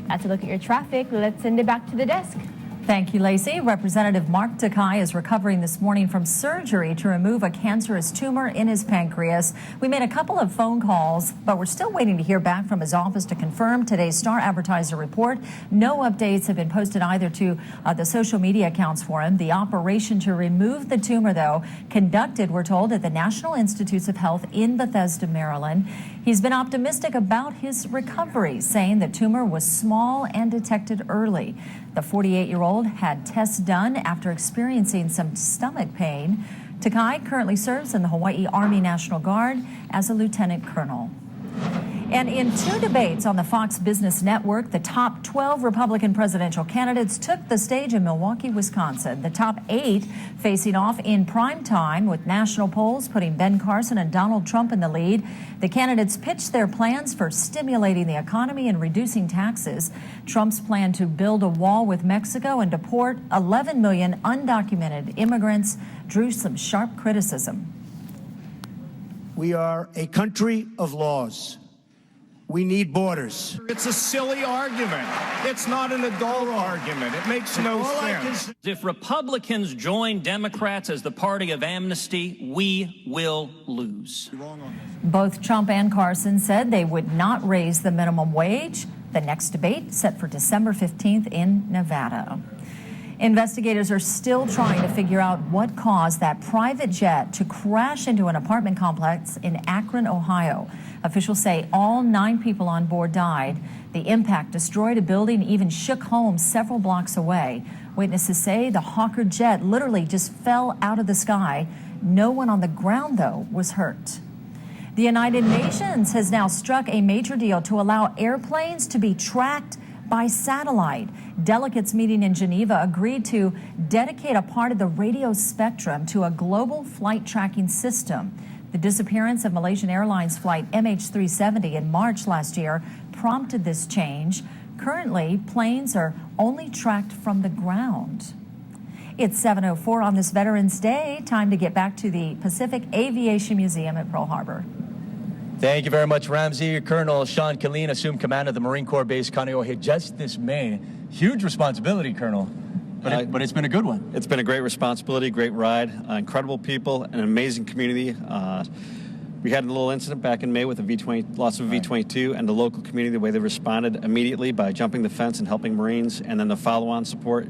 Now, to look at your traffic, let's send it back to the desk. Thank you, Lacey. Representative Mark Takai is recovering this morning from surgery to remove a cancerous tumor in his pancreas. We made a couple of phone calls, but we're still waiting to hear back from his office to confirm today's Star Advertiser report. No updates have been posted either to the social media accounts for him. The operation to remove the tumor, though, conducted, we're told, at the National Institutes of Health in Bethesda, Maryland. He's been optimistic about his recovery, saying the tumor was small and detected early. The 48-year-old had tests done after experiencing some stomach pain. Takai currently serves in the Hawaii Army National Guard as a lieutenant colonel. And in two debates on the Fox Business Network, the top 12 Republican presidential candidates took the stage in Milwaukee, Wisconsin. The top 8 facing off in prime time, with national polls putting Ben Carson and Donald Trump in the lead. The candidates pitched their plans for stimulating the economy and reducing taxes. Trump's plan to build a wall with Mexico and deport 11 million undocumented immigrants drew some sharp criticism. We are a country of laws. We need borders. It's a silly argument. It's not an adult argument. It makes no sense. If Republicans join Democrats as the party of amnesty, we will lose. Both Trump and Carson said they would not raise the minimum wage. The next debate set for December 15th in Nevada. Investigators are still trying to figure out what caused that private jet to crash into an apartment complex in Akron, Ohio. Officials say all 9 people on board died. The impact destroyed a building, even shook homes several blocks away. Witnesses say the Hawker jet literally just fell out of the sky. No one on the ground, though, was hurt. The United Nations has now struck a major deal to allow airplanes to be tracked by satellite. Delegates meeting in Geneva agreed to dedicate a part of the radio spectrum to a global flight tracking system. The disappearance of Malaysian Airlines flight MH370 in March last year prompted this change. Currently, planes are only tracked from the ground. It's 7:04 on this Veterans Day. Time to get back to the Pacific Aviation Museum at Pearl Harbor. Thank you very much, Ramsey. Colonel Sean Killeen assumed command of the Marine Corps base Kaneohe just this May. Huge responsibility, Colonel, but it's been a good one. It's been a great responsibility, great ride, incredible people, an amazing community. We had a little incident back in May with the loss of a V-22, and the local community, the way they responded immediately by jumping the fence and helping Marines, and then the follow-on support,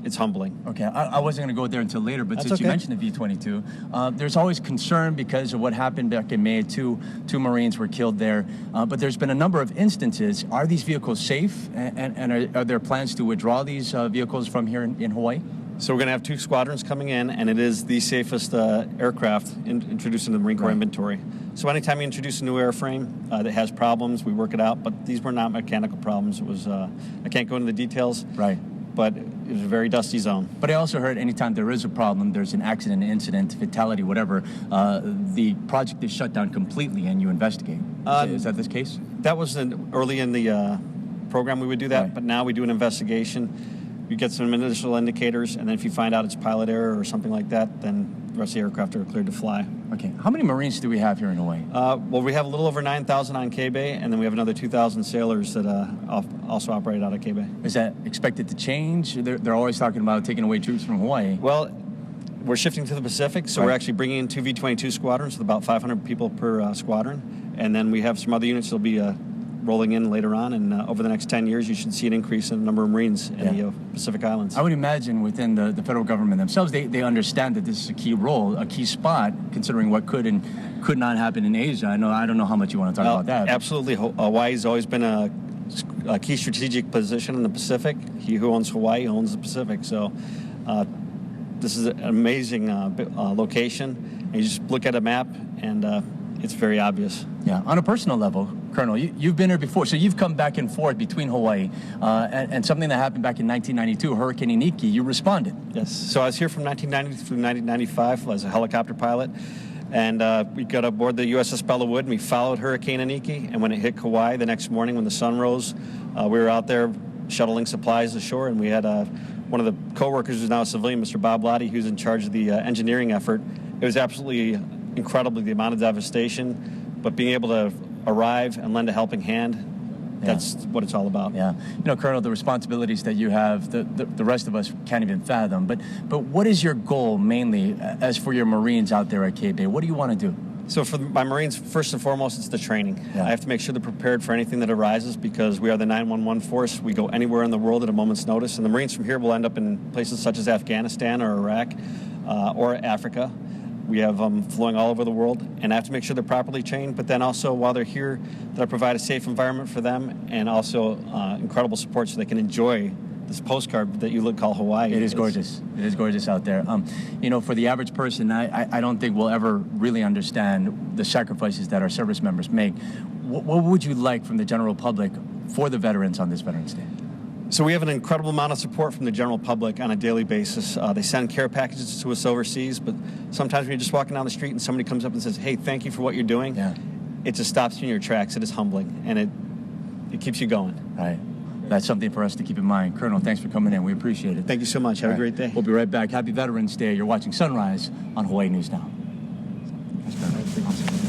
it's humbling. Okay, I wasn't going to go there until later, but since you mentioned the V-22, there's always concern because of what happened back in May. Two Marines were killed there, but there's been a number of instances. Are these vehicles safe, and are there plans to withdraw these vehicles from here in Hawaii? So we're going to have 2 squadrons coming in, and it is the safest aircraft introduced into the Marine Corps inventory. So anytime you introduce a new airframe that has problems, we work it out. But these were not mechanical problems. It was I can't go into the details. Right. But it was a very dusty zone. But I also heard anytime there is a problem, there's an accident, incident, fatality, whatever, the project is shut down completely and you investigate. Is that the case? That was early in the program we would do that, Right. but now we do an investigation. You get some initial indicators, and then if you find out it's pilot error or something like that, then the rest of the aircraft are cleared to fly. Okay. How many Marines do we have here in Hawaii? Well, we have a little over 9,000 on K-Bay, and then we have another 2,000 sailors that also operate out of K-Bay. Is that expected to change? They're always talking about taking away troops from Hawaii. Well, we're shifting to the Pacific, so Right. we're actually bringing in 2 V-22 squadrons with about 500 people per squadron, and then we have some other units that'll be rolling in later on, and over the next 10 years, you should see an increase in the number of Marines in the Pacific Islands. I would imagine within the federal government themselves, they understand that this is a key role, a key spot, considering what could and could not happen in Asia. I don't know how much you want to talk about that. Absolutely. Hawaii's always been a key strategic position in the Pacific. He who owns Hawaii owns the Pacific. So this is an amazing location. And you just look at a map, and it's very obvious. Yeah. On a personal level, Colonel, you've been here before, so you've come back and forth between Hawaii and something that happened back in 1992, Hurricane Iniki, you responded. Yes. So I was here from 1990 through 1995 as a helicopter pilot. And we got aboard the USS Bellawood, and we followed Hurricane Iniki. And when it hit Kauai the next morning when the sun rose, we were out there shuttling supplies ashore, and we had one of the co-workers who's now a civilian, Mr. Bob Lottie, who's in charge of the engineering effort. It was absolutely incredible, the amount of devastation, but being able to arrive and lend a helping hand, that's what it's all about. Yeah. You know, Colonel, the responsibilities that you have, the rest of us can't even fathom. But what is your goal mainly as for your Marines out there at K-Bay? What do you want to do? So for my Marines, first and foremost, it's the training. Yeah. I have to make sure they're prepared for anything that arises because we are the 911 force. We go anywhere in the world at a moment's notice. And the Marines from here will end up in places such as Afghanistan or Iraq or Africa. We have them flowing all over the world, and I have to make sure they're properly trained. But then also, while they're here, that I provide a safe environment for them and also incredible support so they can enjoy this postcard that you call Hawaii. It is gorgeous. It is gorgeous out there. You know, for the average person, I don't think we'll ever really understand the sacrifices that our service members make. What would you like from the general public for the veterans on this Veterans Day? So we have an incredible amount of support from the general public on a daily basis. They send care packages to us overseas, but sometimes when you're just walking down the street and somebody comes up and says, "Hey, thank you for what you're doing," it just stops you in your tracks. It is humbling, and it keeps you going. Right. That's something for us to keep in mind. Colonel, thanks for coming in. We appreciate it. Thank you so much. Have a great day. We'll be right back. Happy Veterans Day. You're watching Sunrise on Hawaii News Now. Awesome.